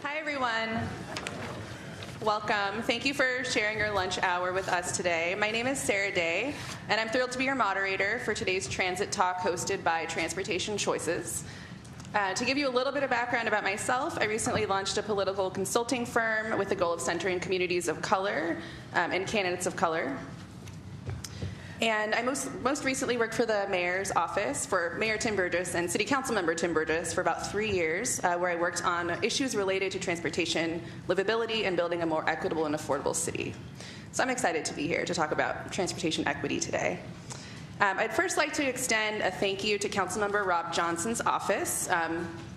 Hi, everyone. Welcome. Thank you for sharing your lunch hour with us today. My name is Sera, and I'm thrilled to be your moderator for today's transit talk hosted by Transportation Choices. To give you a little bit of background about myself, I recently launched a political consulting firm with the goal of centering communities of color and candidates of color. And I most recently worked for the mayor's office for Mayor Tim Burgess and City Council member Tim Burgess for about 3 years, where I worked on issues related to transportation, livability, and building a more equitable and affordable city. So I'm excited to be here to talk about transportation equity today. I'd first like to extend a thank you to Councilmember Rob Johnson's office,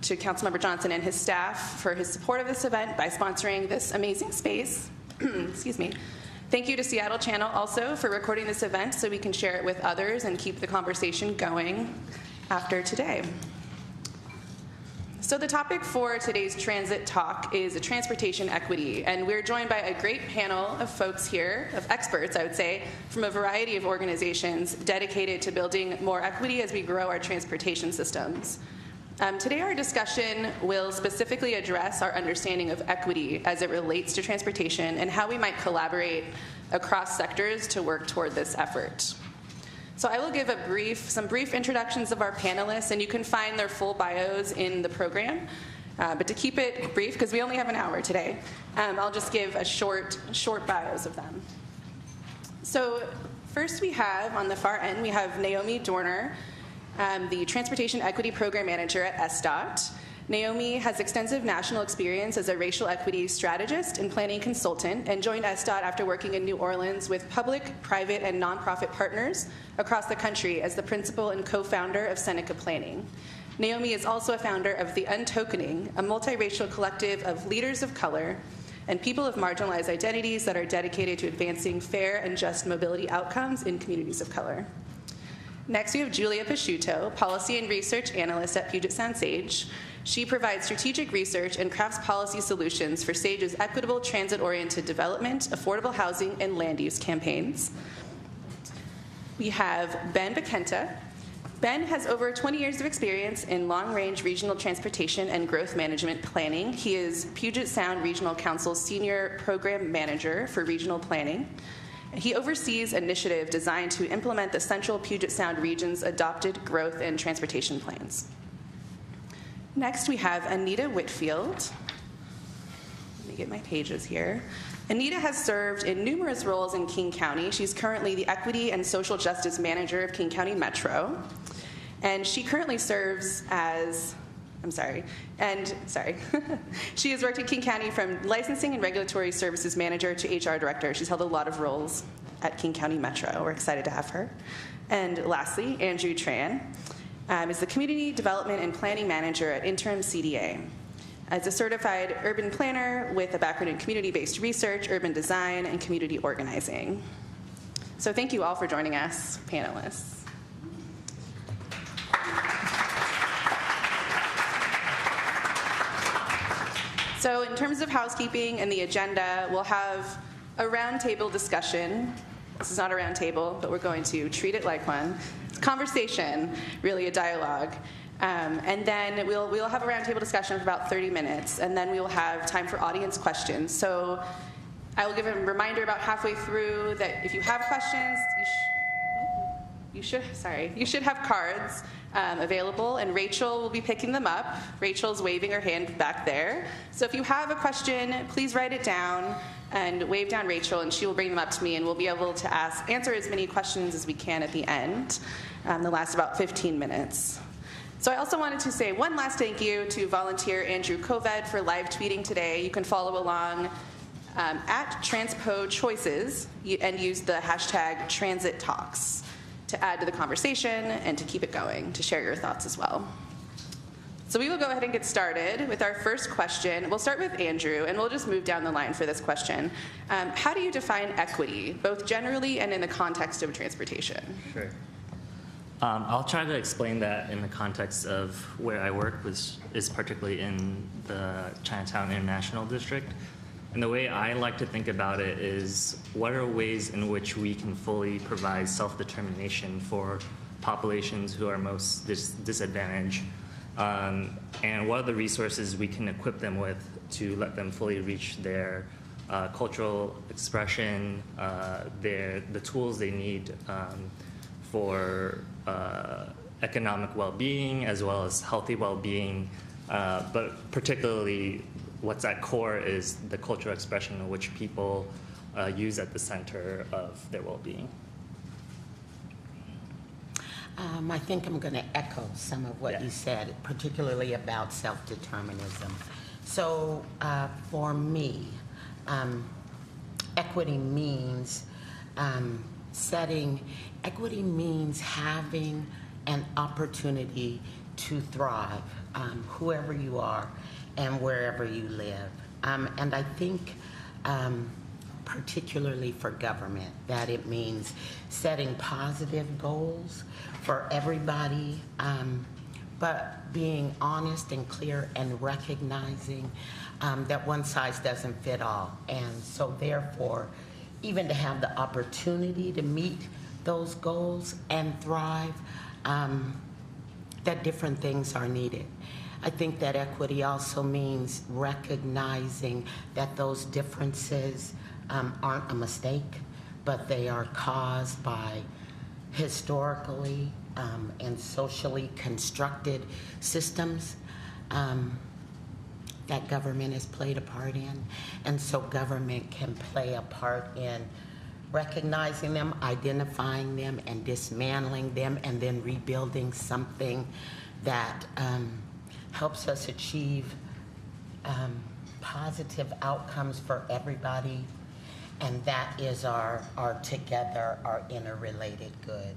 to Councilmember Johnson and his staff for his support of this event by sponsoring this amazing space. Excuse me. Thank you to Seattle Channel also for recording this event so we can share it with others and keep the conversation going after today. So the topic for today's transit talk is transportation equity, and we're joined by a great panel of folks here, of experts, I would say, from a variety of organizations dedicated to building more equity as we grow our transportation systems. Today our discussion will specifically address our understanding of equity as it relates to transportation and how we might collaborate across sectors to work toward this effort. So I will give some brief introductions of our panelists, and you can find their full bios in the program. But to keep it brief, because we only have an hour today, I'll just give a short bios of them. So first we have, on the far end, we have Naomi Dorner, the Transportation Equity Program Manager at SDOT. Naomi has extensive national experience as a racial equity strategist and planning consultant and joined SDOT after working in New Orleans with public, private, and nonprofit partners across the country as the principal and co-founder of Seneca Planning. Naomi is also a founder of The Untokening, a multiracial collective of leaders of color and people of marginalized identities that are dedicated to advancing fair and just mobility outcomes in communities of color. Next, we have Giulia Pasciuto, Policy and Research Analyst at Puget Sound SAGE. She provides strategic research and crafts policy solutions for SAGE's equitable transit-oriented development, affordable housing, and land use campaigns. We have Ben Bakkenta. Ben has over 20 years of experience in long-range regional transportation and growth management planning. He is Puget Sound Regional Council's Senior Program Manager for Regional Planning. He oversees initiatives designed to implement the Central Puget Sound region's adopted growth and transportation plans. Next, we have Anita Whitfield. Let me get my pages here. Anita has served in numerous roles in King County. She's currently the Equity and Social Justice Manager of King County Metro. And she currently serves as she has worked in King County from Licensing and Regulatory Services Manager to HR Director. She's held a lot of roles at King County Metro. We're excited to have her. And lastly, Andrew Tran is the Community Development and Planning Manager at InterIm CDA. As a certified urban planner with a background in community-based research, urban design, and community organizing. So thank you all for joining us, panelists. So in terms of housekeeping and the agenda, we'll have a roundtable discussion. This is not a roundtable, but we're going to treat it like one. It's a conversation, really a dialogue. And then we'll have a roundtable discussion for about 30 minutes, and then we will have time for audience questions. So I will give a reminder about halfway through that if you have questions, you should have cards available, and Rachel will be picking them up. Rachel's waving her hand back there. So if you have a question, please write it down and wave down Rachel, and she will bring them up to me, and we'll be able to answer as many questions as we can at the end. They'll last about 15 minutes. So I also wanted to say one last thank you to volunteer Andrew Koved for live tweeting today. You can follow along at Transpo Choices and use the hashtag TransitTalks to add to the conversation and to keep it going, to share your thoughts as well. So we will go ahead and get started with our first question. We'll start with Andrew, and we'll just move down the line for this question. How do you define equity, both generally and in the context of transportation? Sure. I'll try to explain that in the context of where I work, which is particularly in the Chinatown International District. And the way I like to think about it is, what are ways in which we can fully provide self-determination for populations who are most disadvantaged and what are the resources we can equip them with to let them fully reach their cultural expression, the tools they need for economic well-being as well as healthy well-being, but particularly what's at core is the cultural expression which people use at the center of their well-being. I think I'm going to echo some of what you said, particularly about self-determinism. So for me, equity means equity means having an opportunity to thrive, whoever you are and wherever you live. And I think particularly for government, that it means setting positive goals for everybody, but being honest and clear and recognizing that one size doesn't fit all. And so therefore, even to have the opportunity to meet those goals and thrive, that different things are needed. I think that equity also means recognizing that those differences aren't a mistake, but they are caused by historically and socially constructed systems that government has played a part in. And so government can play a part in recognizing them, identifying them, and dismantling them, and then rebuilding something that helps us achieve positive outcomes for everybody. And that is our together, our interrelated good.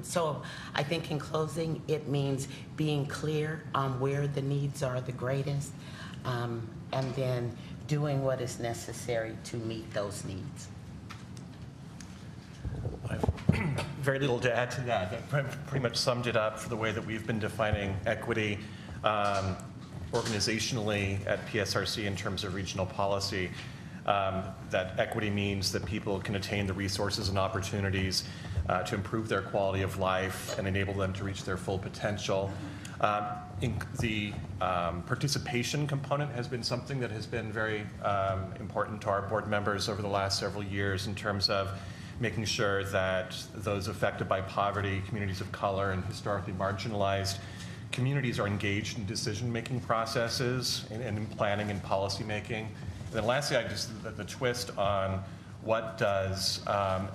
So I think in closing, it means being clear on where the needs are the greatest, and then doing what is necessary to meet those needs. I've very little to add to that. That pretty much summed it up for the way that we've been defining equity organizationally at PSRC in terms of regional policy. That equity means that people can attain the resources and opportunities to improve their quality of life and enable them to reach their full potential. The participation component has been something that has been very important to our board members over the last several years in terms of making sure that those affected by poverty, communities of color, and historically marginalized communities are engaged in decision-making processes and in planning and policy making. And then lastly, the twist on what does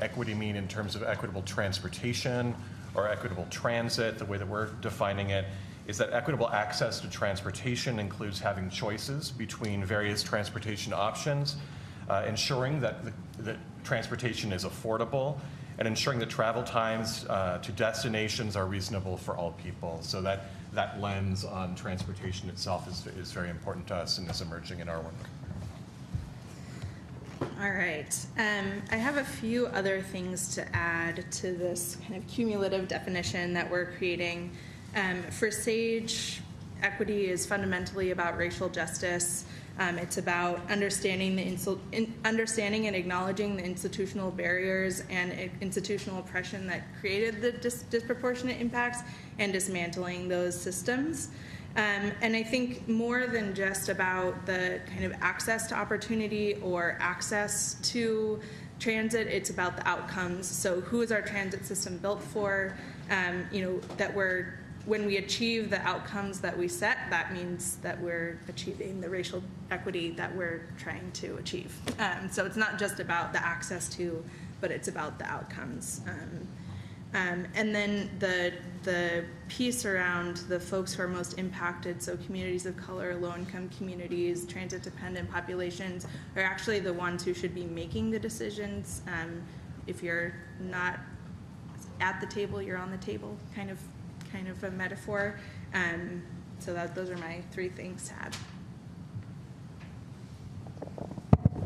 equity mean in terms of equitable transportation or equitable transit, the way that we're defining it, is that equitable access to transportation includes having choices between various transportation options, ensuring that the transportation is affordable, and ensuring that travel times to destinations are reasonable for all people. So that lens on transportation itself is very important to us and is emerging in our work. All right. I have a few other things to add to this kind of cumulative definition that we're creating. For SAGE, equity is fundamentally about racial justice. It's about understanding and acknowledging the institutional barriers and institutional oppression that created the disproportionate impacts and dismantling those systems. And I think more than just about the kind of access to opportunity or access to transit, it's about the outcomes. So who is our transit system built for? When we achieve the outcomes that we set, that means that we're achieving the racial equity that we're trying to achieve. So it's not just about the access to, but it's about the outcomes. And then the piece around the folks who are most impacted, so communities of color, low-income communities, transit-dependent populations, are actually the ones who should be making the decisions. If you're not at the table, you're on the table, kind of a metaphor. So those are my three things to add.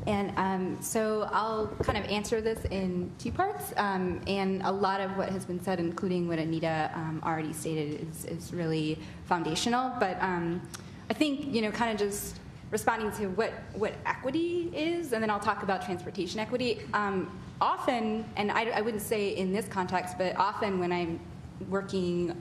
And so I'll kind of answer this in two parts. And a lot of what has been said, including what Anita already stated, is really foundational. But I think, kind of just responding to what equity is, and then I'll talk about transportation equity. Often, and I wouldn't say in this context, but often when I'm working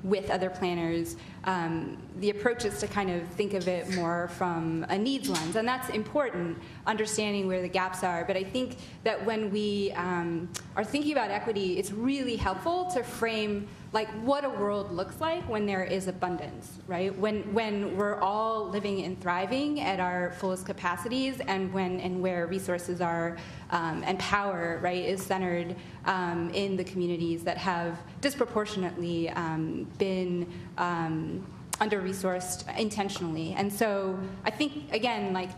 with other planners, the approach is to kind of think of it more from a needs lens, and that's important, understanding where the gaps are. But I think that when we are thinking about equity, it's really helpful to frame like what a world looks like when there is abundance, right? When we're all living and thriving at our fullest capacities, and where resources are and power, right, is centered in the communities that have disproportionately been under-resourced intentionally. And so I think, again, like,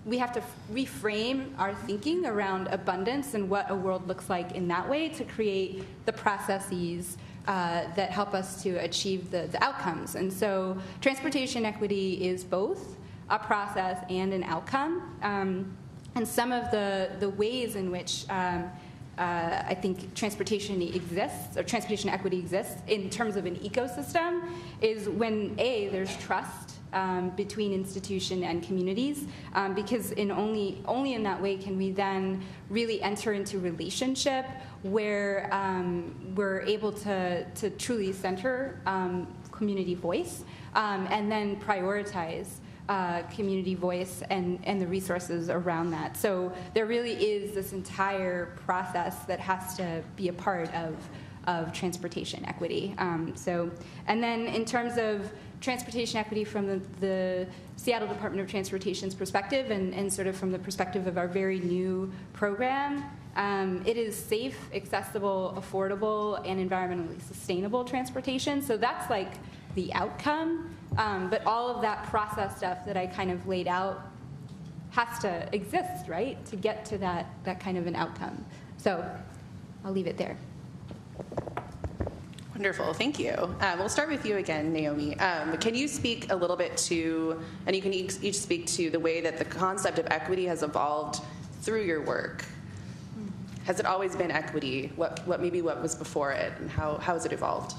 we have to reframe our thinking around abundance and what a world looks like in that way to create the processes that help us to achieve the outcomes. And so transportation equity is both a process and an outcome. And some of the ways in which I think transportation exists, or transportation equity exists in terms of an ecosystem, is when there's trust between institution and communities, because only in that way can we then really enter into relationship where we're able to truly center community voice and then prioritize community voice and the resources around that. So there really is this entire process that has to be a part of transportation equity. And then in terms of transportation equity from the Seattle Department of Transportation's perspective, and sort of from the perspective of our very new program, it is safe, accessible, affordable, and environmentally sustainable transportation. So that's like the outcome. But all of that process stuff that I kind of laid out has to exist, right, to get to that kind of an outcome. So I'll leave it there. Wonderful, thank you. We'll start with you again, Naomi. Can you speak a little bit to, and you can each speak to the way that the concept of equity has evolved through your work? Has it always been equity? What was before it, and how has it evolved?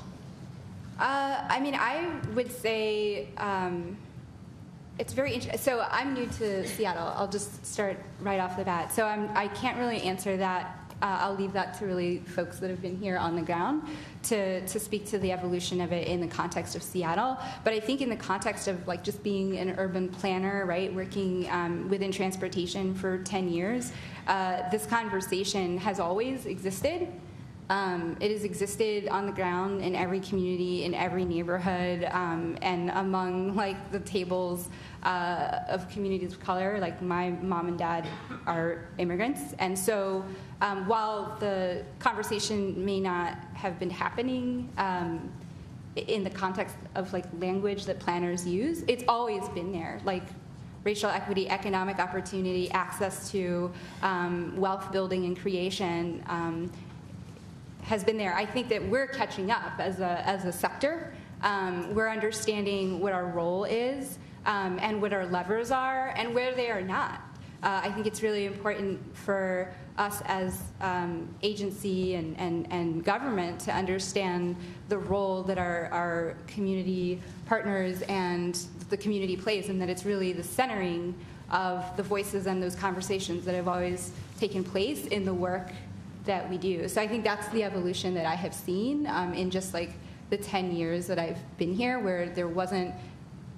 I mean, I would say it's very interesting. So I'm new to Seattle. I'll just start right off the bat. So I can't really answer that. I'll leave that to really folks that have been here on the ground to speak to the evolution of it in the context of Seattle. But I think in the context of like just being an urban planner, right, working within transportation for 10 years, this conversation has always existed. It has existed on the ground in every community, in every neighborhood, and among like the tables of communities of color. Like my mom and dad are immigrants, and so while the conversation may not have been happening in the context of like language that planners use, it's always been there. Like racial equity, economic opportunity, access to wealth building and creation has been there. I think that we're catching up as a sector. We're understanding what our role is and what our levers are and where they are not. I think it's really important for us as agency and government to understand the role that our community partners and the community plays, and that it's really the centering of the voices and those conversations that have always taken place in the work that we do. So I think that's the evolution that I have seen in just like the 10 years that I've been here, where there wasn't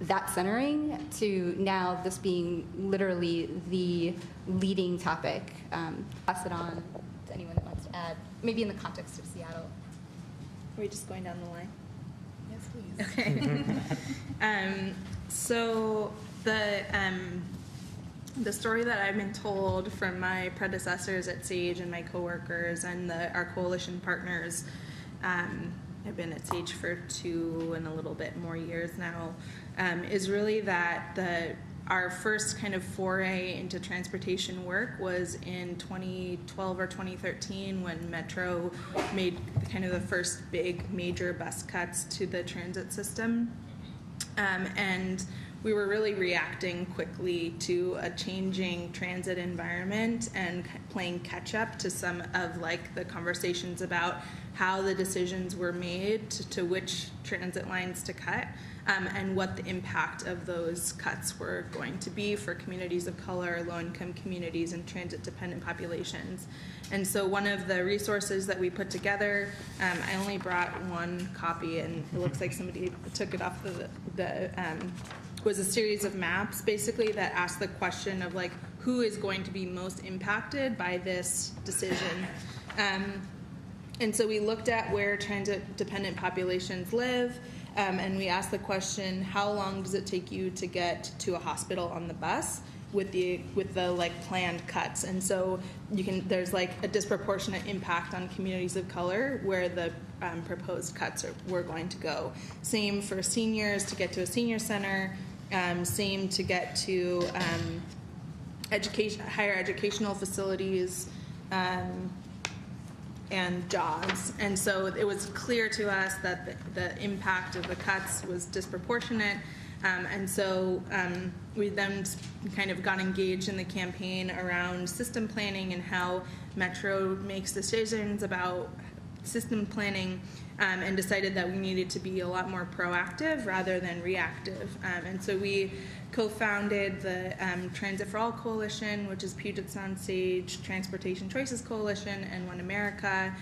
that centering, to now this being literally the leading topic. Pass it on to anyone that wants to add, maybe in the context of Seattle. Are we just going down the line? Yes, please. Okay. So the story that I've been told from my predecessors at SAGE and my coworkers and our coalition partners, I've been at SAGE for 2 and a little bit more years now, is really that our first kind of foray into transportation work was in 2012 or 2013 when Metro made kind of the first big major bus cuts to the transit system. And we were really reacting quickly to a changing transit environment and playing catch up to some of like the conversations about how the decisions were made to which transit lines to cut, and what the impact of those cuts were going to be for communities of color, low-income communities, and transit-dependent populations. And so one of the resources that we put together, I only brought one copy, and it looks like somebody took it off was a series of maps, basically, that asked the question of, like, who is going to be most impacted by this decision. And so we looked at where transit-dependent populations live, and we asked the question, how long does it take you to get to a hospital on the bus with the like planned cuts? And so there's like a disproportionate impact on communities of color where the proposed cuts were going to go. Same for seniors to get to a senior center, same to get to higher educational facilities, and jobs. And so it was clear to us that the impact of the cuts was disproportionate. And so we then kind of got engaged in the campaign around system planning and how Metro makes decisions about system planning, and decided that we needed to be a lot more proactive rather than reactive. And so we co-founded the Transit for All Coalition, which is Puget Sound Sage, Transportation Choices Coalition, and One America,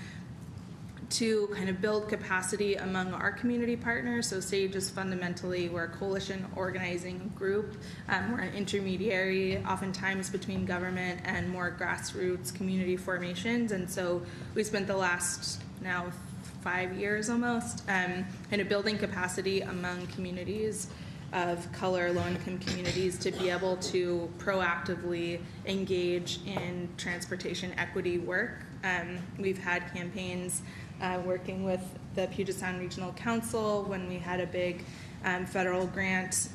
to kind of build capacity among our community partners. So SAGE is fundamentally, we're a coalition organizing group. We're an intermediary, oftentimes between government and more grassroots community formations. And so we spent the last now 5 years almost kind of building capacity among communities of color, low-income communities, to be able to proactively engage in transportation equity work. We've had campaigns working with the Puget Sound Regional Council when we had a big federal grant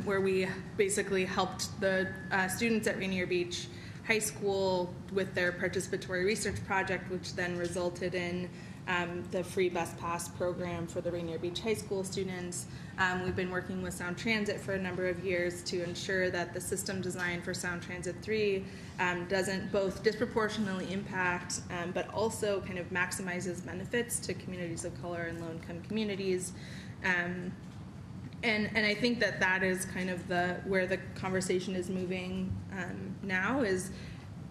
where we basically helped the students at Rainier Beach High School with their participatory research project, which then resulted in the free bus pass program for the Rainier Beach High School students. We've been working with Sound Transit for a number of years to ensure that the system design for Sound Transit 3 doesn't both disproportionately impact, but also kind of maximizes benefits to communities of color and low-income communities. And I think that is kind of where the conversation is moving now.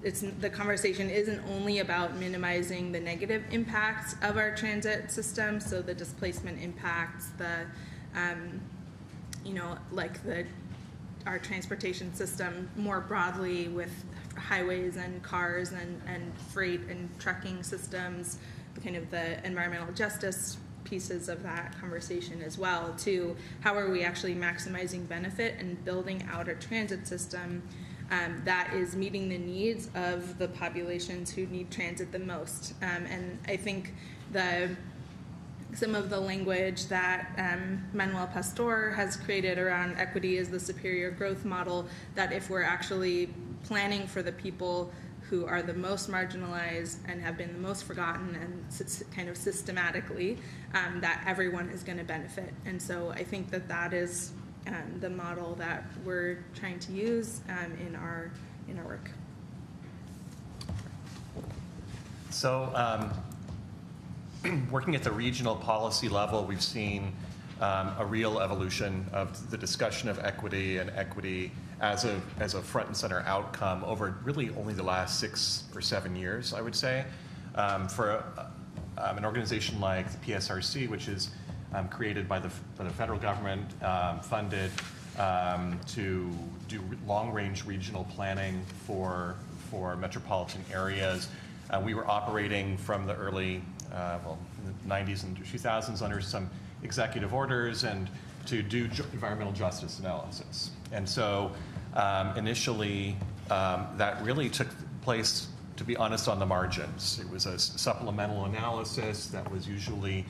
The conversation isn't only about minimizing the negative impacts of our transit system, so the displacement impacts, our transportation system more broadly with highways and cars and freight and trucking systems, kind of the environmental justice pieces of that conversation as well, to how are we actually maximizing benefit and building out a transit system that is meeting the needs of the populations who need transit the most. And I think some of the language that Manuel Pastor has created around equity is the superior growth model, that if we're actually planning for the people who are the most marginalized and have been the most forgotten, and kind of systematically, that everyone is going to benefit. And so I think that is the model that we're trying to use in our work. So working at the regional policy level, we've seen a real evolution of the discussion of equity and equity as a front and center outcome over really only the last 6 or 7 years, I would say. For an organization like the PSRC, which is created by the federal government, funded to do long-range regional planning for metropolitan areas. We were operating from the early, the 90s and 2000s under some executive orders and to do environmental justice analysis. And so initially, that really took place, to be honest, on the margins. It was a supplemental analysis that was usually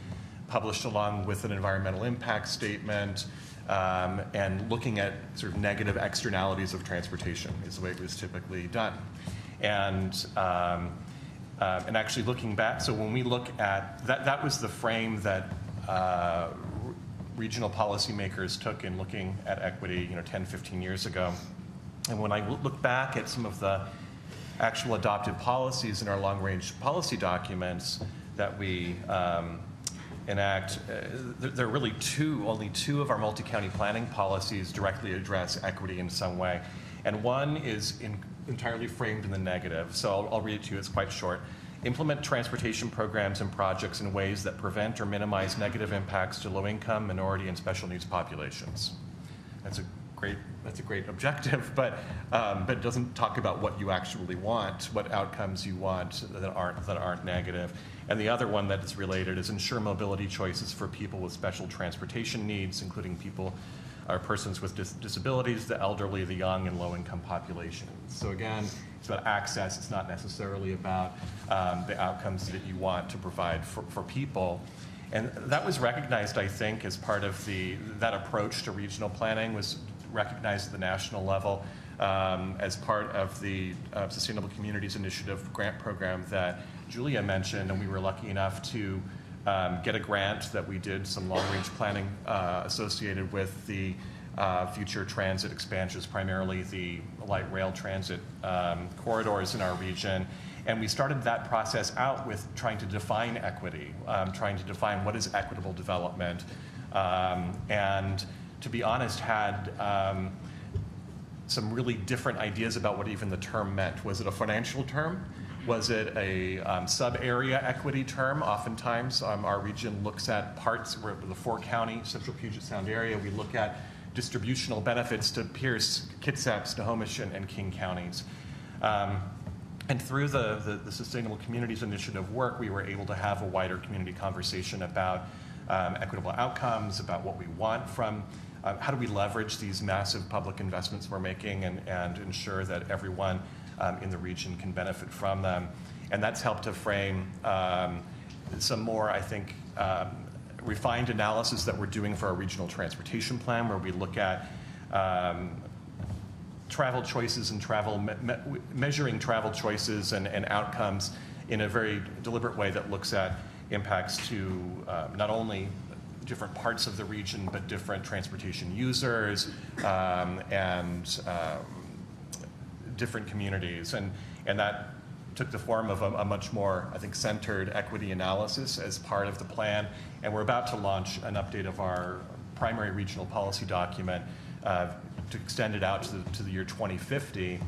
published along with an environmental impact statement, and looking at sort of negative externalities of transportation is the way it was typically done. And actually looking back, so when we look at, that was the frame that regional policymakers took in looking at equity 10, 15 years ago. And when I look back at some of the actual adopted policies in our long-range policy documents that we enact, there are really only two of our multi-county planning policies directly address equity in some way. And one is entirely framed in the negative. So I'll read it to you, it's quite short. Implement transportation programs and projects in ways that prevent or minimize negative impacts to low-income, minority, and special needs populations. That's a great objective, but it doesn't talk about what you actually want, what outcomes you want that aren't negative. And the other one that's related is ensure mobility choices for people with special transportation needs, including people or persons with disabilities, the elderly, the young, and low-income populations. So again, it's about access. It's not necessarily about the outcomes that you want to provide for people. And that was recognized, I think, as part of that approach to regional planning was recognized at the national level as part of the Sustainable Communities Initiative grant program that Giulia mentioned, and we were lucky enough to get a grant that we did some long-range planning associated with the future transit expansions, primarily the light rail transit corridors in our region. And we started that process out with trying to define equity, trying to define what is equitable development, and to be honest, had some really different ideas about what even the term meant. Was it a financial term? Was it a sub-area equity term? Oftentimes, our region looks at parts, we're the 4-county central Puget Sound area. We look at distributional benefits to Pierce, Kitsap, Snohomish, and King counties. And through the Sustainable Communities Initiative work, we were able to have a wider community conversation about equitable outcomes, about what we want from, how do we leverage these massive public investments we're making and ensure that everyone in the region can benefit from them. And that's helped to frame some more, I think, refined analysis that we're doing for our regional transportation plan, where we look at travel choices and measuring travel choices and outcomes in a very deliberate way that looks at impacts to not only different parts of the region, but different transportation users and different communities. And that took the form of a much more, I think, centered equity analysis as part of the plan. And we're about to launch an update of our primary regional policy document to extend it out to the year 2050.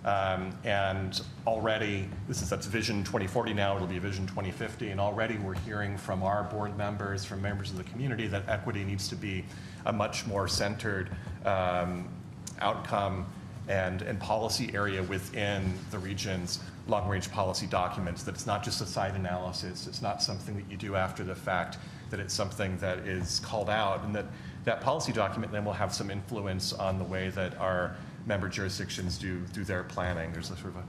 And already, that's Vision 2040 now, it'll be Vision 2050, and already we're hearing from our board members, from members of the community, that equity needs to be a much more centered outcome and policy area within the region's long-range policy documents, that it's not just a side analysis, it's not something that you do after the fact, that it's something that is called out, and that policy document then will have some influence on the way that our member jurisdictions do their planning. There's a sort of a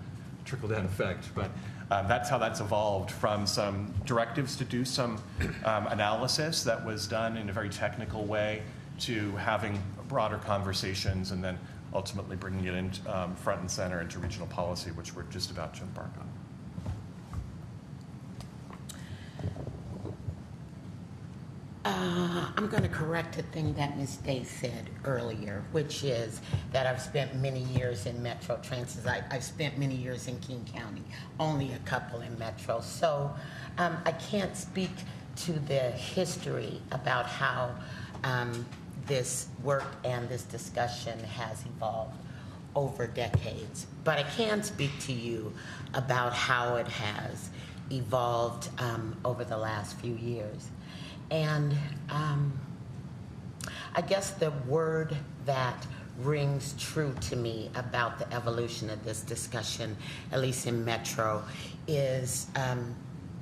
trickle-down effect, but that's how that's evolved from some directives to do some analysis that was done in a very technical way to having broader conversations and then ultimately bringing it in front and center into regional policy, which we're just about to embark on. I'm going to correct a thing that Ms. Day said earlier, which is that I've spent many years in Metro Transit. I've spent many years in King County, only a couple in Metro. So I can't speak to the history about how this work and this discussion has evolved over decades. But I can speak to you about how it has evolved over the last few years. And I guess the word that rings true to me about the evolution of this discussion, at least in Metro, is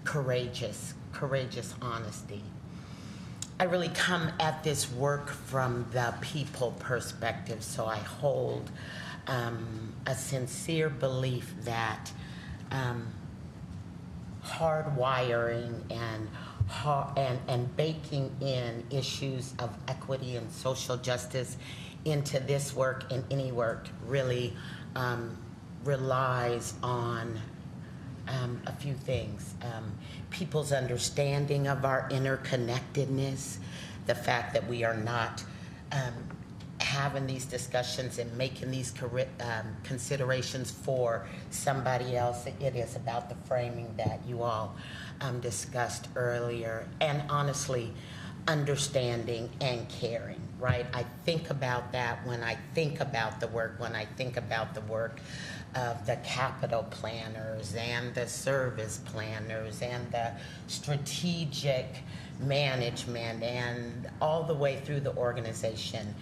courageous honesty. I really come at this work from the people perspective, so I hold a sincere belief that hardwiring and baking in issues of equity and social justice into this work and any work really relies on a few things. People's understanding of our interconnectedness, the fact that we are not having these discussions and making these considerations for somebody else. It is about the framing that you all discussed earlier, and honestly, understanding and caring, right? I think about that when I think about the work, of the capital planners and the service planners and the strategic management and all the way through the organization,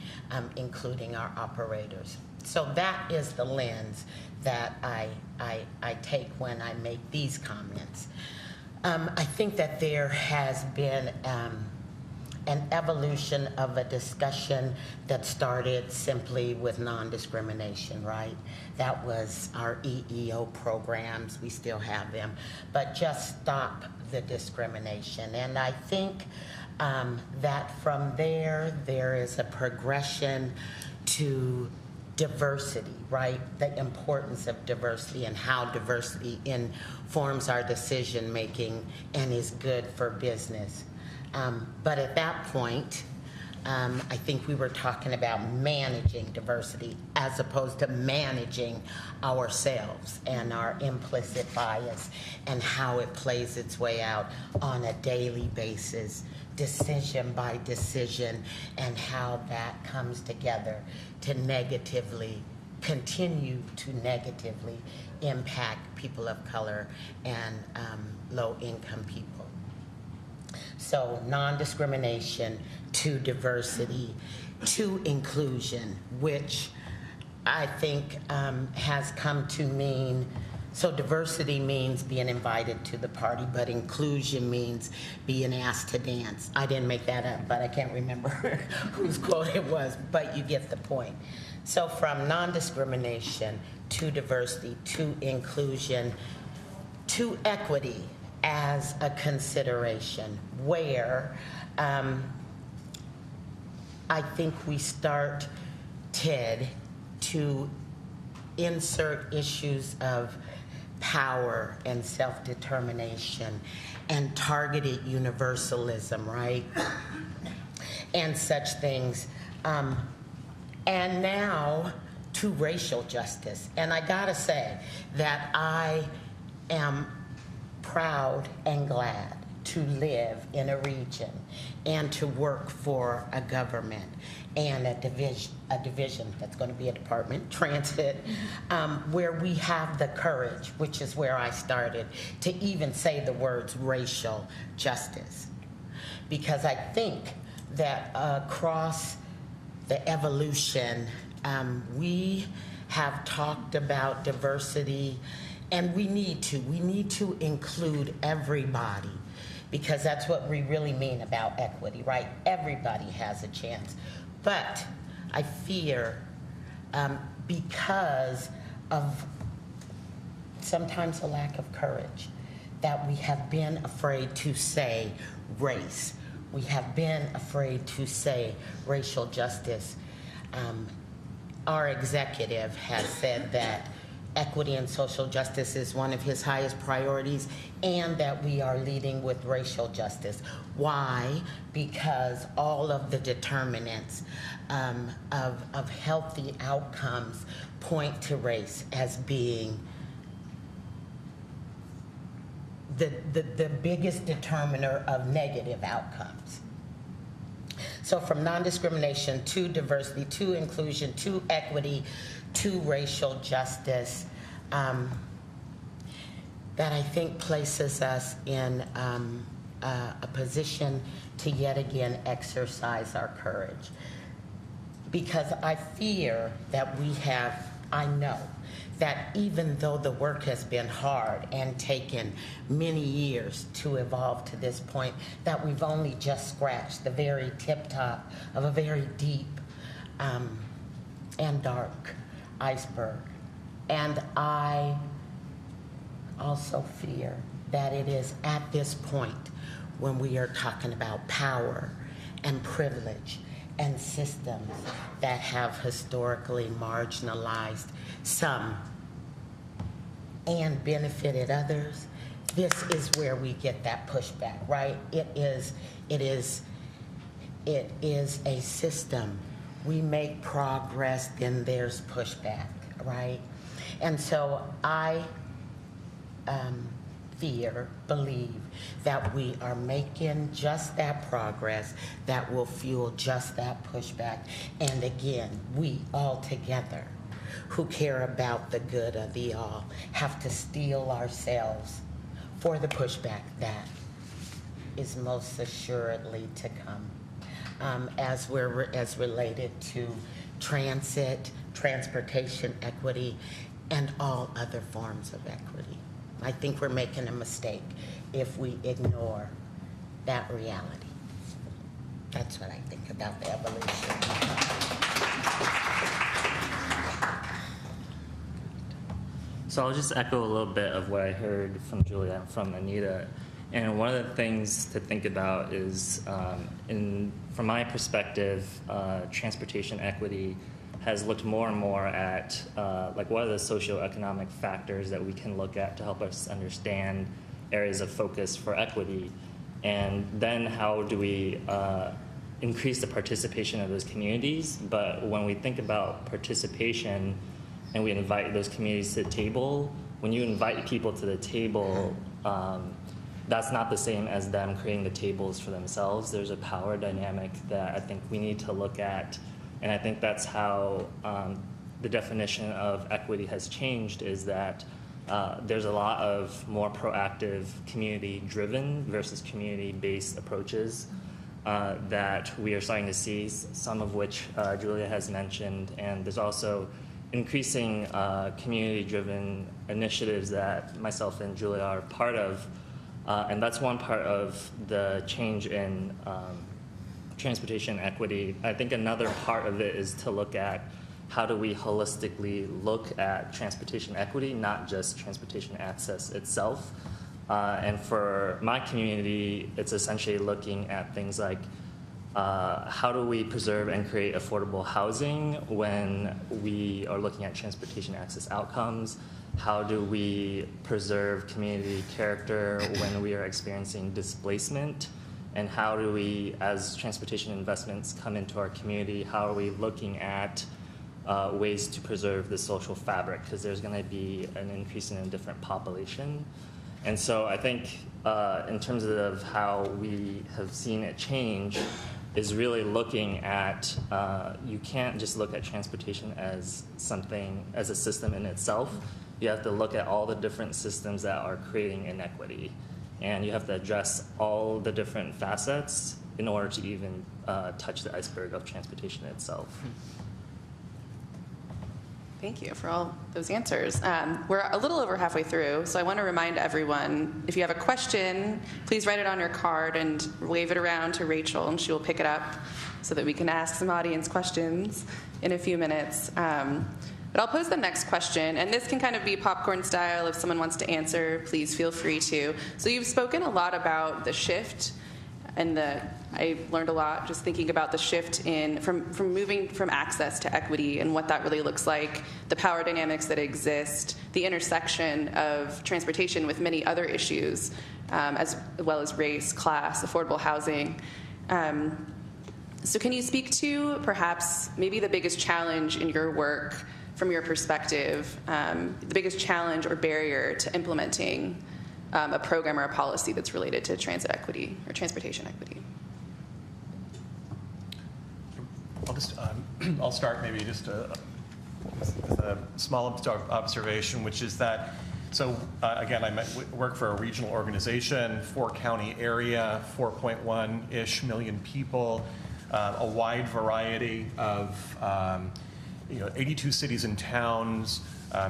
including our operators. So that is the lens that I take when I make these comments. I think that there has been an evolution of a discussion that started simply with non-discrimination, right? That was our EEO programs, we still have them, but just stop the discrimination. And I think that from there is a progression to diversity, right? The importance of diversity and how diversity informs our decision making and is good for business. But at that point, I think we were talking about managing diversity as opposed to managing ourselves and our implicit bias and how it plays its way out on a daily basis, decision by decision, and how that comes together to continue to negatively impact people of color and low-income people. So non-discrimination to diversity to inclusion, which I think has come to mean, so diversity means being invited to the party, but inclusion means being asked to dance. I didn't make that up, but I can't remember whose quote it was, but you get the point. So from non-discrimination to diversity to inclusion to equity as a consideration, where I think we start, Ted, to insert issues of power and self-determination and targeted universalism, right? And such things. And now to racial justice. And I gotta say that I am proud and glad to live in a region and to work for a government and a division that's going to be a department, transit, where we have the courage, which is where I started, to even say the words racial justice. Because I think that across the evolution, we have talked about diversity, and we need to include everybody, because that's what we really mean about equity, right? Everybody has a chance. But I fear, because of sometimes a lack of courage, that we have been afraid to say race. We have been afraid to say racial justice. Our executive has said that equity and social justice is one of his highest priorities, and that we are leading with racial justice. Why? Because all of the determinants of healthy outcomes point to race as being the biggest determiner of negative outcomes. So from non-discrimination to diversity to inclusion to equity to racial justice, that I think places us in a position to yet again exercise our courage. Because I fear that I know that even though the work has been hard and taken many years to evolve to this point, that we've only just scratched the very tip top of a very deep and dark iceberg. And I also fear that it is at this point when we are talking about power and privilege and systems that have historically marginalized some and benefited others, this is where we get that pushback, right? It is a system we make progress, then there's pushback, right? And so I believe that we are making just that progress that will fuel just that pushback. And again, we all together who care about the good of the all have to steel ourselves for the pushback that is most assuredly to come, as related to transit, transportation equity, and all other forms of equity. I think we're making a mistake if we ignore that reality. That's what I think about the evolution. So I'll just echo a little bit of what I heard from Giulia and from Anita. And one of the things to think about is, from my perspective, transportation equity has looked more and more at what are the socioeconomic factors that we can look at to help us understand areas of focus for equity, and then how do we increase the participation of those communities. But when we think about participation and we invite those communities to the table, when you invite people to the table, that's not the same as them creating the tables for themselves. There's a power dynamic that I think we need to look at. And I think that's how the definition of equity has changed, is that there's a lot of more proactive community-driven versus community-based approaches that we are starting to see, some of which Giulia has mentioned. And there's also increasing community-driven initiatives that myself and Giulia are part of. And that's one part of the change in transportation equity. I think another part of it is to look at how do we holistically look at transportation equity, not just transportation access itself. And for my community, it's essentially looking at things like how do we preserve and create affordable housing when we are looking at transportation access outcomes? How do we preserve community character when we are experiencing displacement? And how do we, as transportation investments come into our community, how are we looking at ways to preserve the social fabric? Because there's going to be an increase in a different population. And so I think in terms of how we have seen it change is really looking at, you can't just look at transportation as something, as a system in itself. You have to look at all the different systems that are creating inequity. And you have to address all the different facets in order to even touch the iceberg of transportation itself. Thank you for all those answers. We're a little over halfway through, so I want to remind everyone, if you have a question, please write it on your card and wave it around to Rachel, and she will pick it up so that we can ask some audience questions in a few minutes. But I'll pose the next question, and this can kind of be popcorn style. If someone wants to answer, please feel free to. So you've spoken a lot about the shift, and I learned a lot just thinking about the shift from moving from access to equity and what that really looks like, the power dynamics that exist, the intersection of transportation with many other issues, as well as race, class, affordable housing. So can you speak to perhaps maybe the biggest challenge in your work from your perspective, the biggest challenge or barrier to implementing a program or a policy that's related to transit equity or transportation equity? I'll start maybe just with a small observation, which is that, so again, I work for a regional organization, 4-county area, 4.1-ish million people, a wide variety of 82 cities and towns,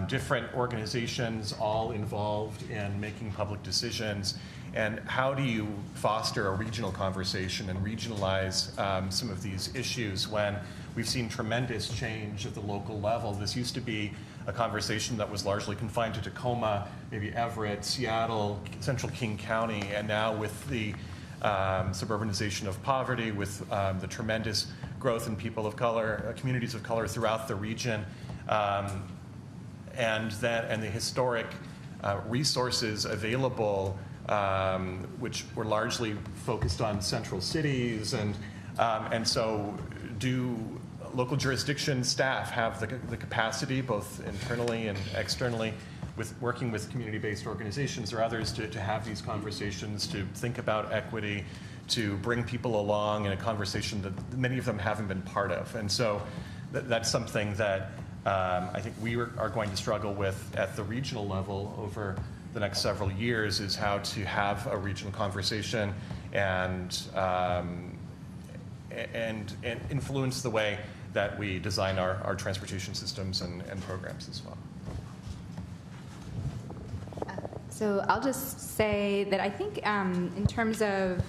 different organizations all involved in making public decisions. And how do you foster a regional conversation and regionalize some of these issues when we've seen tremendous change at the local level? This used to be a conversation that was largely confined to Tacoma, maybe Everett, Seattle, Central King County, and now with the suburbanization of poverty, with the tremendous growth in people of color, communities of color throughout the region, and the historic resources available, which were largely focused on central cities, and so do local jurisdiction staff have the capacity, both internally and externally, with working with community-based organizations or others to have these conversations, to think about equity, to bring people along in a conversation that many of them haven't been part of. And so that's something that I think we are going to struggle with at the regional level over the next several years, is how to have a regional conversation and influence the way that we design our transportation systems and programs as well. So I'll just say that I think in terms of,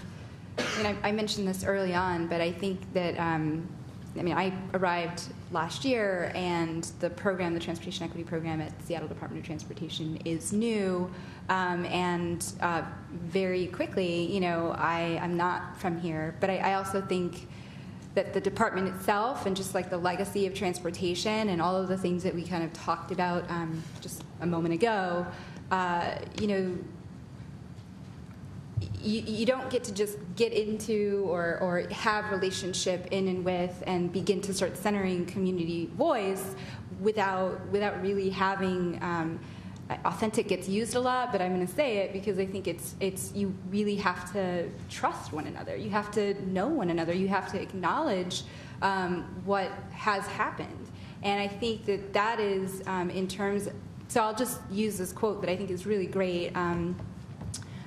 I mentioned this early on, but I think that, I arrived last year, and the program, the Transportation Equity Program at Seattle Department of Transportation, is new, and very quickly, I'm not from here, but I also think that the department itself and just like the legacy of transportation and all of the things that we kind of talked about just a moment ago, you don't get to just get into or have relationship in and with and begin to start centering community voice without really having authentic gets used a lot, but I'm going to say it because I think it's you really have to trust one another. You have to know one another. You have to acknowledge what has happened. And I think that is in terms. So I'll just use this quote that I think is really great.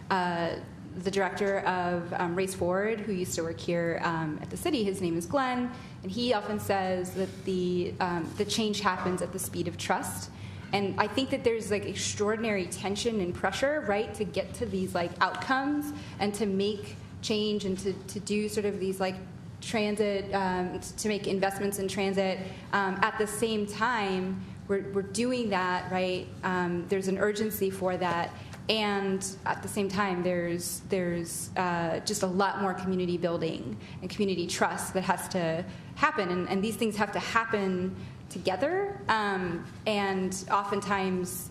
The director of Race Forward, who used to work here at the city, his name is Glenn, and he often says that the change happens at the speed of trust. And I think that there's like extraordinary tension and pressure, right, to get to these like outcomes and to make change and to do sort of these like transit, to make investments in transit. At the same time, we're doing that, right? There's an urgency for that. And at the same time, there's just a lot more community building and community trust that has to happen. And these things have to happen together. And oftentimes,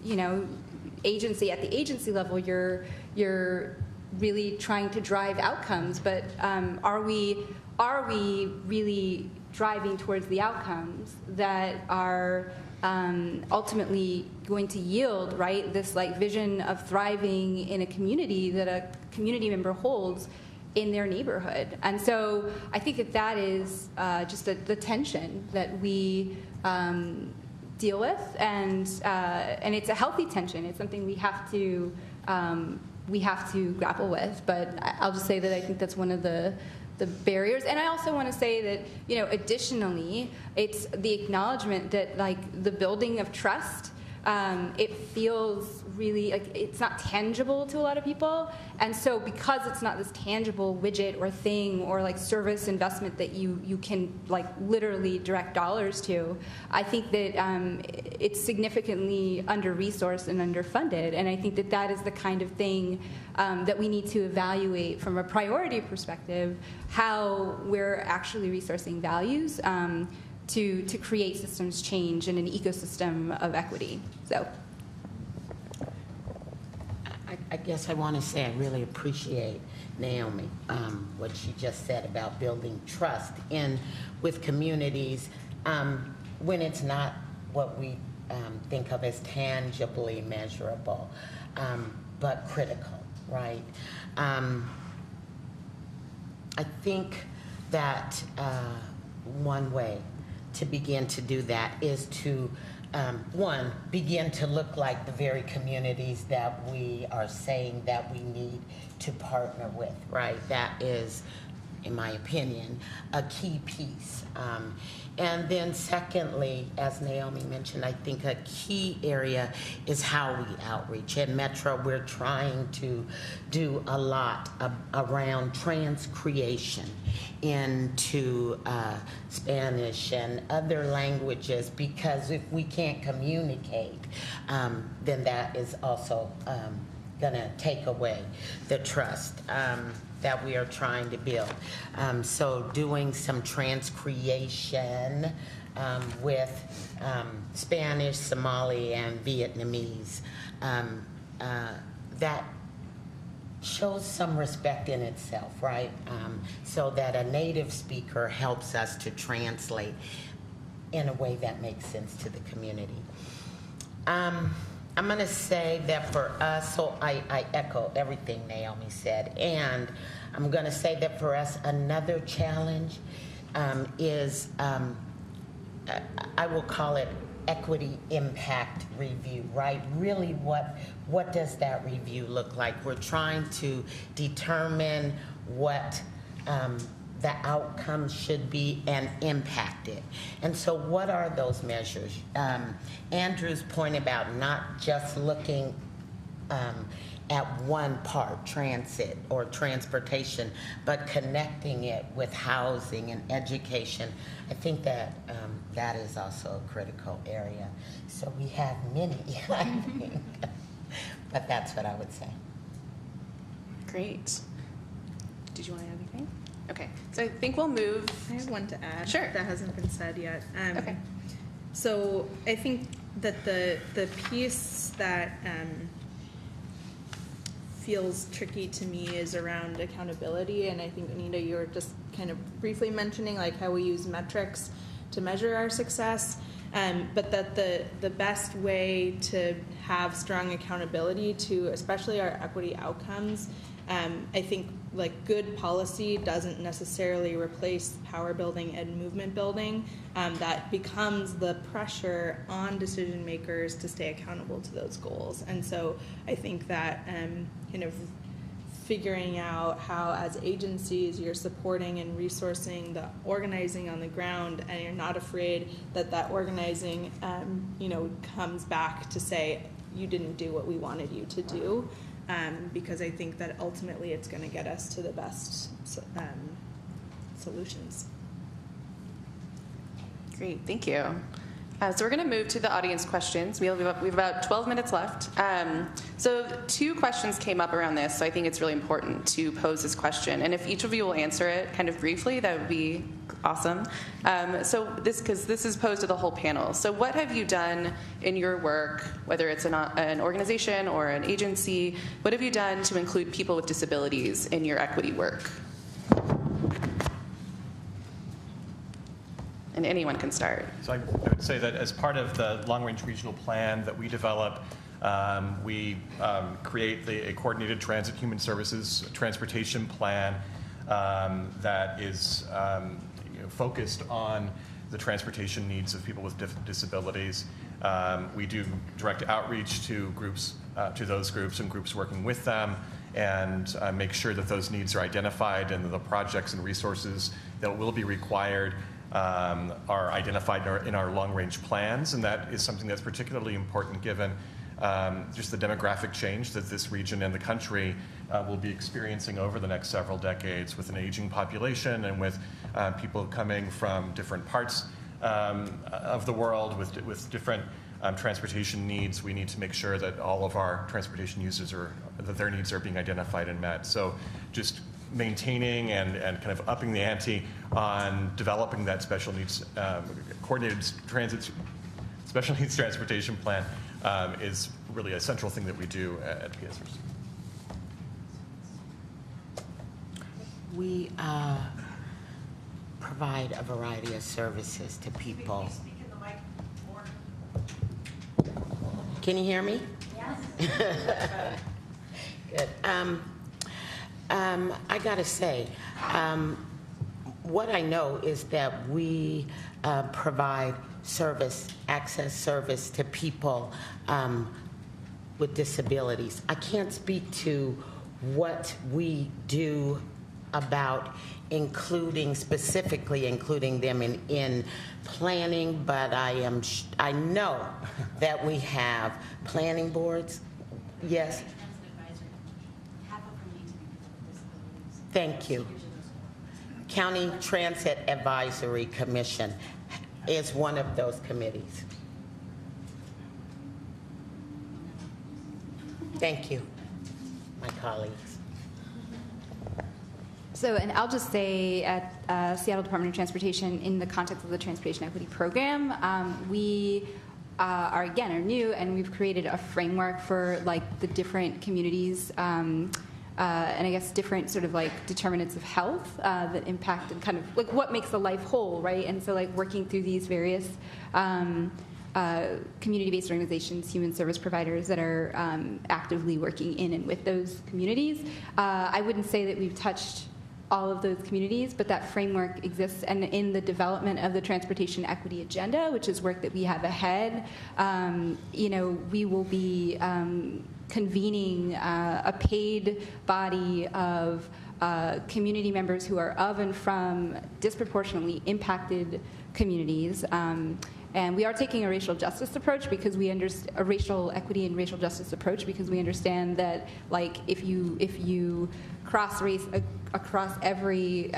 agency at the agency level, you're really trying to drive outcomes. But are we really driving towards the outcomes that are ultimately going to yield, right, this like vision of thriving in a community that a community member holds in their neighborhood? And so I think that is just the tension that we deal with, and it's a healthy tension. It's something we have to grapple with. But I'll just say that I think that's one of the barriers. And I also want to say that, additionally, it's the acknowledgement that, like, the building of trust, it feels really like it's not tangible to a lot of people. And so because it's not this tangible widget or thing or like service investment that you can like literally direct dollars to, I think that it's significantly under-resourced and underfunded. And I think that is the kind of thing that we need to evaluate from a priority perspective, how we're actually resourcing values to create systems change in an ecosystem of equity. So I guess I want to say I really appreciate Naomi, what she just said about building trust with communities when it's not what we think of as tangibly measurable, but critical, right? I think that one way to begin to do that is to begin to look like the very communities that we are saying that we need to partner with, right? That is, in my opinion, a key piece. And then secondly, as Naomi mentioned, I think a key area is how we outreach. At Metro, we're trying to do a lot around transcreation into Spanish and other languages, because if we can't communicate, then that is also going to take away the trust that we are trying to build. So doing some transcreation with Spanish, Somali, and Vietnamese, that shows some respect in itself, right? So that a native speaker helps us to translate in a way that makes sense to the community. I'm going to say that for us, so I echo everything Naomi said, and I'm going to say that for us, another challenge is, I will call it equity impact review, right? Really, what does that review look like? We're trying to determine what the outcomes should be and impact it. And so what are those measures? Andrew's point about not just looking at one part, transit or transportation, but connecting it with housing and education. I think that that is also a critical area. So we have many, I think, but that's what I would say. Great. Did you want to add anything? Okay, so I think we'll move. I have one to add. Sure. That hasn't been said yet. Okay. So I think that the piece that feels tricky to me is around accountability, and I think, Anita, you were just kind of briefly mentioning like how we use metrics to measure our success, but that the best way to have strong accountability to especially our equity outcomes, I think like good policy doesn't necessarily replace power building and movement building. That becomes the pressure on decision makers to stay accountable to those goals. And so I think that kind of figuring out how as agencies you're supporting and resourcing the organizing on the ground, and you're not afraid that that organizing comes back to say you didn't do what we wanted you to do. Because I think that ultimately it's going to get us to the best solutions. Great, thank you. So we're going to move to the audience questions. We have about 12 minutes left. So 2 questions came up around this, so I think it's really important to pose this question. And if each of you will answer it kind of briefly, that would be awesome. Because this is posed to the whole panel. So what have you done in your work, whether it's an organization or an agency, what have you done to include people with disabilities in your equity work? And anyone can start. So I would say that as part of the long-range regional plan that we develop, we create a coordinated transit human services transportation plan that is focused on the transportation needs of people with disabilities. We do direct outreach to groups, to those groups and groups working with them, and make sure that those needs are identified and the projects and resources that will be required are identified in our long-range plans, and that is something that's particularly important given just the demographic change that this region and the country will be experiencing over the next several decades, with an aging population and with people coming from different parts of the world with different transportation needs. We need to make sure that all of our transportation users that their needs are being identified and met. So just maintaining and kind of upping the ante on developing that special needs coordinated special needs transportation plan is really a central thing that we do at PSRC. We provide a variety of services to people. Can you hear me? Yes. Good. I gotta say, what I know is that we provide access service to people with disabilities. I can't speak to what we do about specifically including them in planning, but I know that we have planning boards. Yes. Thank you. County Transit Advisory Commission is one of those committees. Thank you, my colleagues. So, and I'll just say at Seattle Department of Transportation, in the context of the Transportation Equity Program, we are new, and we've created a framework for like the different communities and I guess different sort of like determinants of health that impact and kind of like what makes a life whole, right? And so like working through these various community-based organizations, human service providers that are actively working in and with those communities. I wouldn't say that we've touched all of those communities, but that framework exists. And in the development of the transportation equity agenda, which is work that we have ahead, we will be convening a paid body of community members who are of and from disproportionately impacted communities. And we are taking a racial justice approach because we understand a racial equity and racial justice approach because we understand that, like, if you cross race across every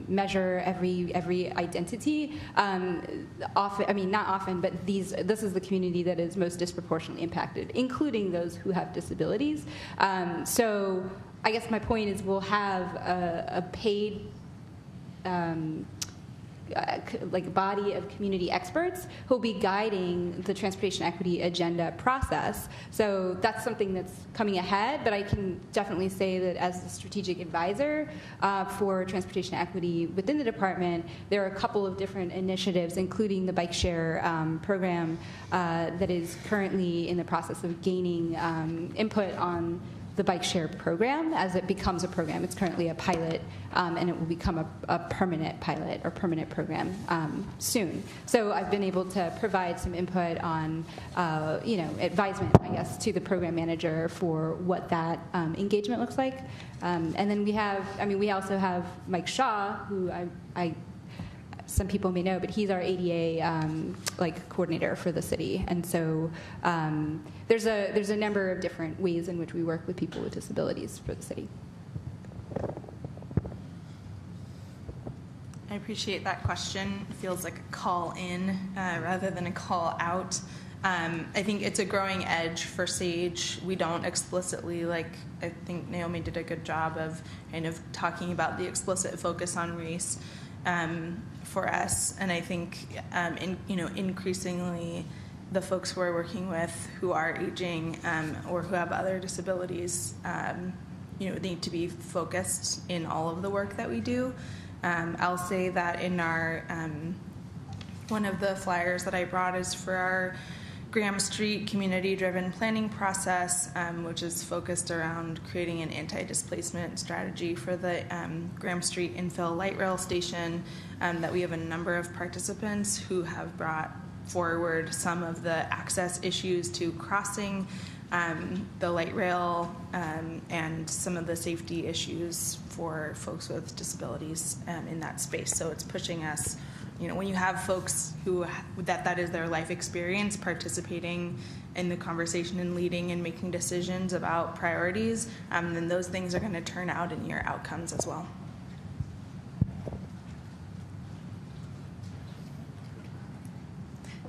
measure, every identity, not often, but this is the community that is most disproportionately impacted, including those who have disabilities. So I guess my point is we'll have a paid body of community experts who'll be guiding the transportation equity agenda process. So that's something that's coming ahead, but I can definitely say that as the strategic advisor for transportation equity within the department, there are a couple of different initiatives, including the bike share program that is currently in the process of gaining input on the bike share program as it becomes a program. It's currently a pilot, and it will become a permanent pilot or permanent program soon. So I've been able to provide some input on, advisement, I guess, to the program manager for what that engagement looks like. And then we also have Mike Shaw, who some people may know, but he's our ADA coordinator for the city, and so there's a number of different ways in which we work with people with disabilities for the city. I appreciate that question. It feels like a call in rather than a call out. I think it's a growing edge for SAGE. We don't explicitly, I think Naomi did a good job of kind of talking about the explicit focus on race. For us, and I think increasingly the folks we're working with who are aging or who have other disabilities need to be focused in all of the work that we do. I'll say that in our one of the flyers that I brought is for our Graham Street community-driven planning process, which is focused around creating an anti-displacement strategy for the Graham Street infill light rail station, that we have a number of participants who have brought forward some of the access issues to crossing the light rail and some of the safety issues for folks with disabilities in that space. So it's pushing us. When you have folks who that is their life experience participating in the conversation and leading and making decisions about priorities, then those things are going to turn out in your outcomes as well.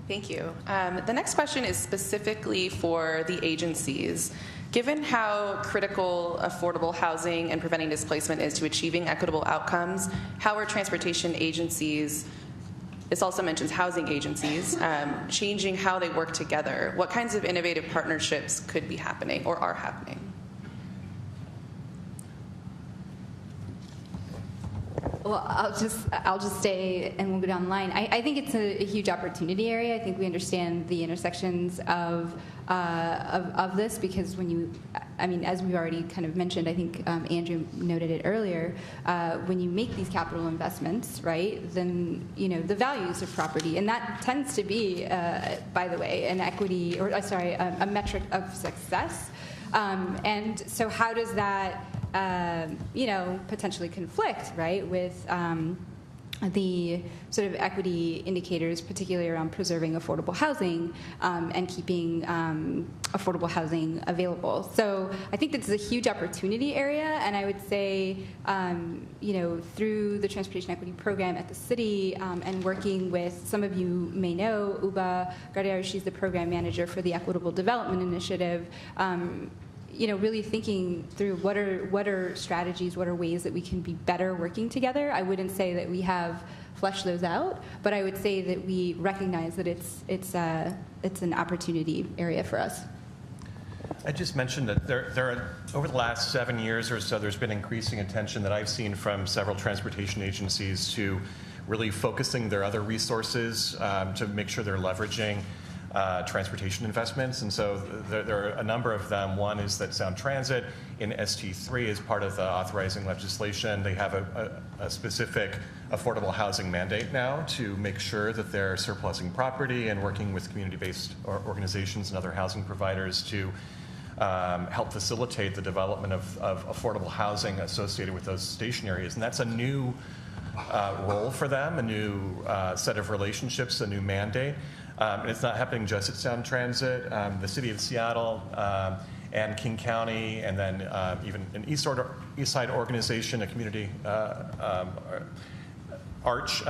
Thank you. The next question is specifically for the agencies. Given how critical affordable housing and preventing displacement is to achieving equitable outcomes, how are transportation agencies, this also mentions housing agencies, changing how they work together? What kinds of innovative partnerships could be happening or are happening? Well, I'll just say, and we'll go down the line. I think it's a huge opportunity area. I think we understand the intersections of this because as we've already kind of mentioned, I think Andrew noted it earlier. When you make these capital investments, right, then the values of property, and that tends to be, by the way, an equity a metric of success. And so, how does that potentially conflict, right, with the sort of equity indicators, particularly around preserving affordable housing and keeping affordable housing available. So I think this is a huge opportunity area, and I would say, through the Transportation Equity Program at the city and working with, some of you may know, Uba Gardiar, she's the program manager for the Equitable Development Initiative, really thinking through what are strategies, what are ways that we can be better working together. I wouldn't say that we have fleshed those out, but I would say that we recognize that it's an opportunity area for us. I just mentioned that there are, over the last 7 years or so, there's been increasing attention that I've seen from several transportation agencies to really focusing their other resources to make sure they're leveraging transportation investments. And so there are a number of them. One is that Sound Transit in ST3 is part of the authorizing legislation. They have a specific affordable housing mandate now to make sure that they're surplusing property and working with community-based organizations and other housing providers to help facilitate the development of affordable housing associated with those station areas. And that's a new role for them, a new set of relationships, a new mandate. And it's not happening just at Sound Transit. The City of Seattle and King County, and then even an East Side organization, a community Arch,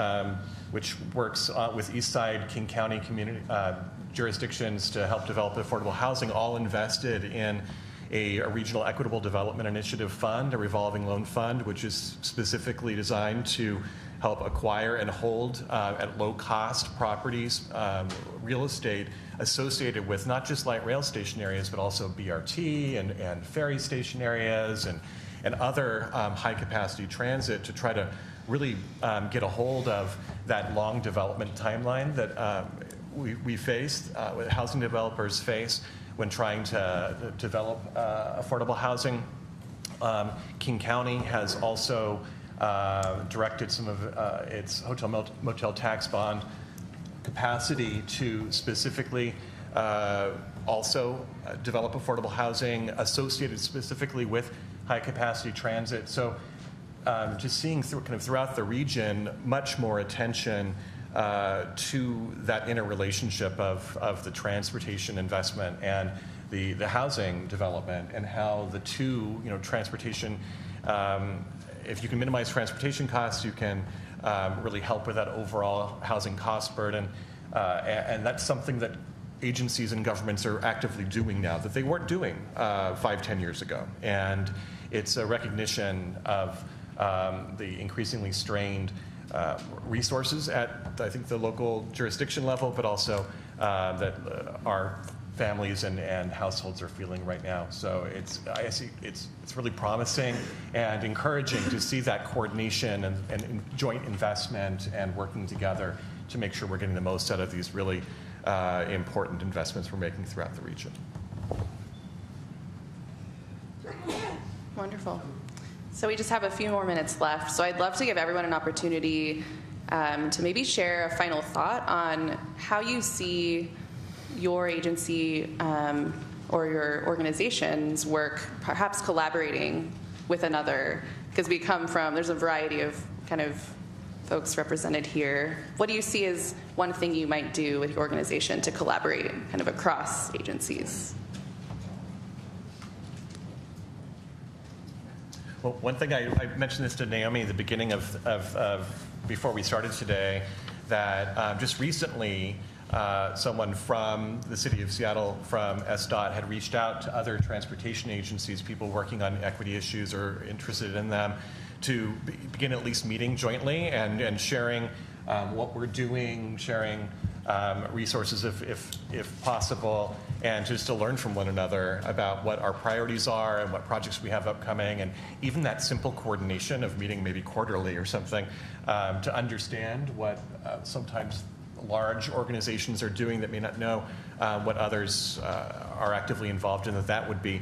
which works with East Side, King County community jurisdictions to help develop affordable housing, all invested in a regional equitable development initiative fund, a revolving loan fund, which is specifically designed to help acquire and hold at low cost properties, real estate associated with not just light rail station areas, but also BRT and ferry station areas and other high capacity transit to try to really get a hold of that long development timeline that we face, housing developers face when trying to develop affordable housing. King County has also directed some of its hotel motel tax bond capacity to specifically also develop affordable housing associated specifically with high capacity transit. So just seeing throughout the region much more attention to that interrelationship of the transportation investment and the housing development, and how the two, transportation, if you can minimize transportation costs, you can really help with that overall housing cost burden. And that's something that agencies and governments are actively doing now that they weren't doing 5-10 years ago. And it's a recognition of the increasingly strained resources at, I think, the local jurisdiction level, but also that our families and households are feeling right now. So it's really promising and encouraging to see that coordination and joint investment and working together to make sure we're getting the most out of these really important investments we're making throughout the region. Wonderful. So we just have a few more minutes left. So I'd love to give everyone an opportunity to maybe share a final thought on how you see your agency or your organization's work perhaps collaborating with another, because there's a variety of kind of folks represented here. What do you see as one thing you might do with your organization to collaborate kind of across agencies? Well, one thing I mentioned this to Naomi at the beginning of before we started today, that just recently someone from the City of Seattle, from SDOT, had reached out to other transportation agencies, people working on equity issues or interested in them, to begin at least meeting jointly and sharing what we're doing, sharing resources if possible, and just to learn from one another about what our priorities are and what projects we have upcoming, and even that simple coordination of meeting maybe quarterly or something to understand what sometimes large organizations are doing that may not know what others are actively involved in, that would be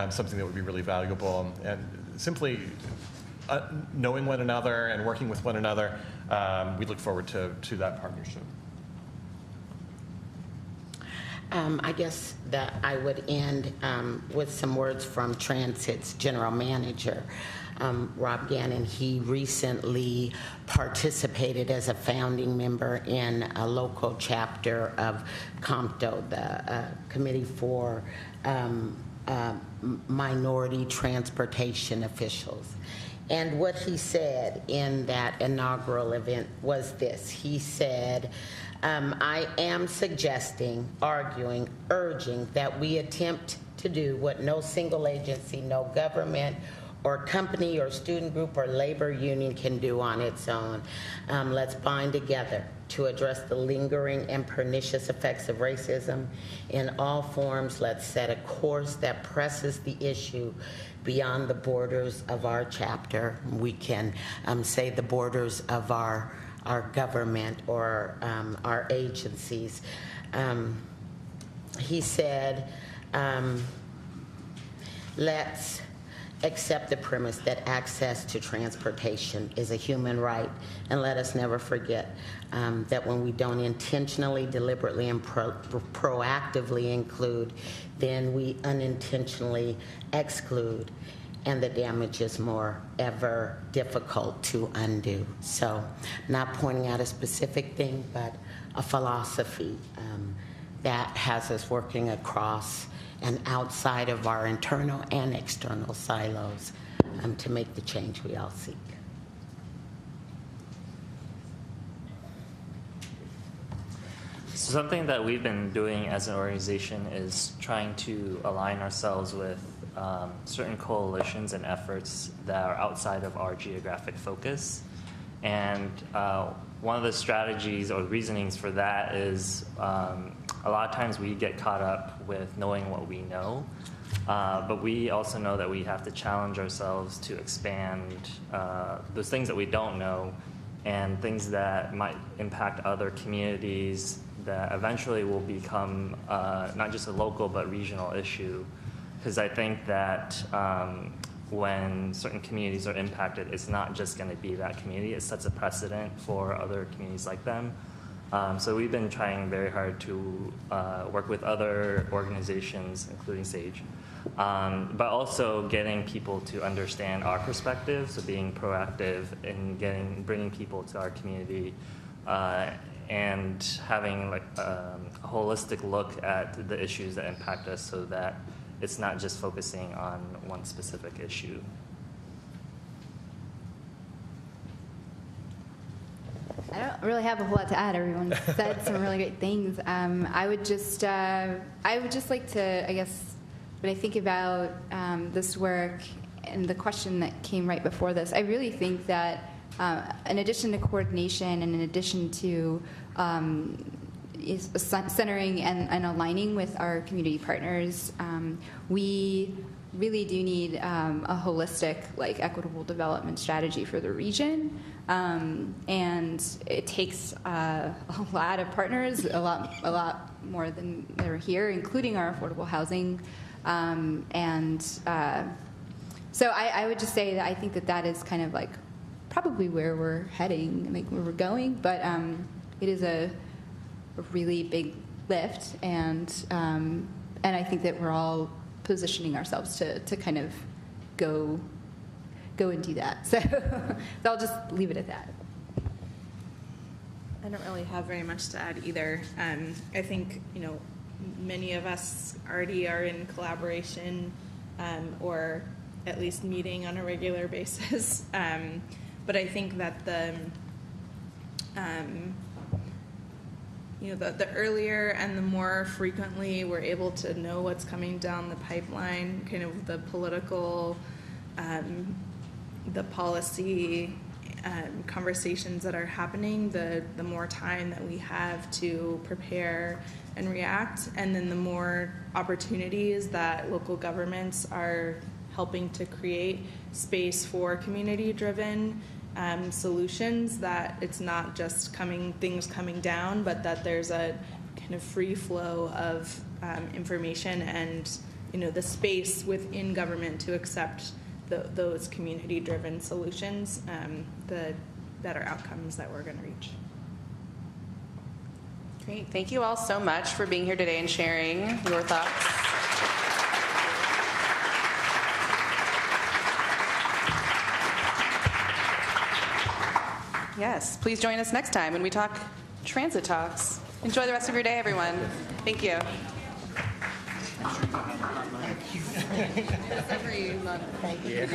something that would be really valuable. And simply knowing one another and working with one another, we look forward to that partnership. I guess that I would end with some words from Transit's general manager, Rob Gannon. He recently participated as a founding member in a local chapter of COMPTO, the Committee for Minority Transportation Officials. And what he said in that inaugural event was this. He said, I am suggesting, arguing, urging that we attempt to do what no single agency, no government or company or student group or labor union can do on its own. Let's bind together to address the lingering and pernicious effects of racism in all forms. Let's set a course that presses the issue beyond the borders of our chapter. We can say the borders of our government or our agencies. He said, let's accept the premise that access to transportation is a human right, and let us never forget that when we don't intentionally, deliberately, and proactively include, then we unintentionally exclude, and the damage is more ever difficult to undo. So, not pointing out a specific thing, but a philosophy that has us working across and outside of our internal and external silos to make the change we all seek. So something that we've been doing as an organization is trying to align ourselves with certain coalitions and efforts that are outside of our geographic focus. And one of the strategies or reasonings for that is a lot of times we get caught up with knowing what we know, but we also know that we have to challenge ourselves to expand those things that we don't know and things that might impact other communities that eventually will become not just a local but regional issue. Because I think that when certain communities are impacted, it's not just going to be that community. It sets a precedent for other communities like them. So we've been trying very hard to work with other organizations, including SAGE, but also getting people to understand our perspective, so being proactive in bringing people to our community and having like a holistic look at the issues that impact us so that it's not just focusing on one specific issue. I don't really have a whole lot to add. Everyone said some really great things. I would just like to, I guess, when I think about this work and the question that came right before this, I really think that in addition to coordination and in addition to centering and aligning with our community partners, we really do need a holistic, like, equitable development strategy for the region. And it takes a lot of partners, a lot more than that are here, including our affordable housing. So I would just say that I think that is kind of like probably where we're heading, like where we're going. But it is a really big lift, and I think that we're all positioning ourselves to kind of go and do that. So I'll just leave it at that. I don't really have very much to add either. I think, many of us already are in collaboration or at least meeting on a regular basis. But I think that the earlier and the more frequently we're able to know what's coming down the pipeline, kind of the political, the policy conversations that are happening, the more time that we have to prepare and react, and then the more opportunities that local governments are helping to create space for community-driven solutions, that it's not just things coming down, but that there's a kind of free flow of information and the space within government to accept those community-driven solutions, the better outcomes that we're going to reach. Great. Thank you all so much for being here today and sharing your thoughts. Yes, please join us next time when we talk transit talks. Enjoy the rest of your day, everyone. Thank you. Thank you. Thank you.